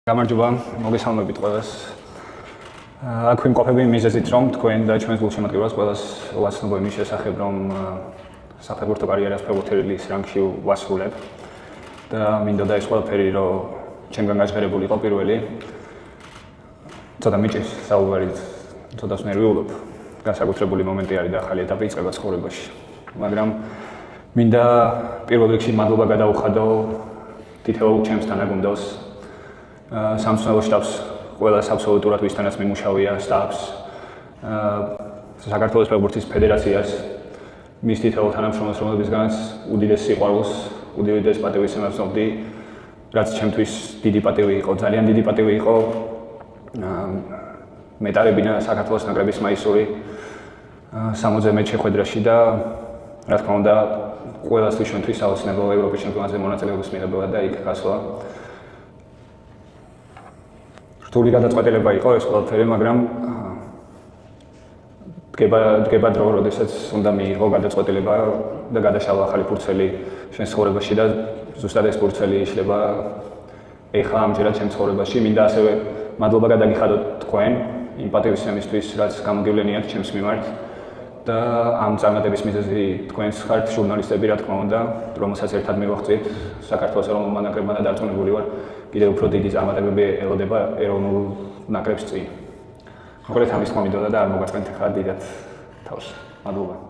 გამარჯობა, მოგესალმებით ყველას. აქ ვიმყოფები მიზეზით, რომ თქვენ და ჩვენს გულშემატკივრებს ყველას ვაცნობ იმის შესახებ, რომ საფეხბურთო კარიერას ფეხბურთელის რანგში ვასრულებ და მინდოდა ეს ყველაფერი, რომ ჩემგან გაჟღერებული იყო პირველი. ცოტა მიჭირს საუბარით, ცოტა ნერვიულობ. განსაკუთრებული მომენტი არის და ახალი ეტაპი იწყება ცხოვრებაში. მაგრამ მინდა პირველ რიგში მადლობა გადაუხადო თითოეულ ჩემს თანაგუნდელს, სამწუხაროდ შტაბს, ყველას აბსოლუტურად ვისთანაც მიმუშავია სტაფს, საქართველოს ფეხბურთის ფედერაციას, მის თითოეულ თანამშრომელს, რომლებისგანაც უდიდეს სიყვარულს, უდიდეს პატივისცემას ვცნობდი, რაც ჩემთვის დიდი პატივი იყო, ძალიან დიდი პატივი იყო. მეტარებინა საქართველოს ნაკრების მაისური 60 მეტ შეხვედრაში და რა თქმა უნდა, ყველასთვის ჩვენთვის აუცილებლია ევროპის ჩემპიონატზე მონაწილეობის მიღება და იქ გასვლა. რთული გადაწყვეტილება იყო ეს ყველაფერი, მაგრამ დგება დრო, როდესაც უნდა მიიღო გადაწყვეტილება და გადაშალა ახალი ფურცელი ჩვენ ცხოვრებაში და ზუსტად ეს ფურცელი იშლება ეხლა ამჯერად ჩემ ცხოვრებაში. მინდა ასევე მადლობა გადაგიხადოთ თქვენ იმ პატივისცემისთვის, რაც გამოგივლენიათ ჩემს მიმართ და ამ წარმატების მიზეზი თქვენს ხართ ჟურნალისტები, რა თქმა უნდა, რომელსაც ერთად მივაღწევთ საქართველოს ეროვნულ ნაკრებმა და დარწმუნებული ვარ, კიდევ უფრო დიდი წარმატებები ელოდება ეროვნულ ნაკრებს წინ. მოკლედ ამის თქმა მინდოდა და არ მოგაწყენთ ახლა დიდად თავს. მადლობა.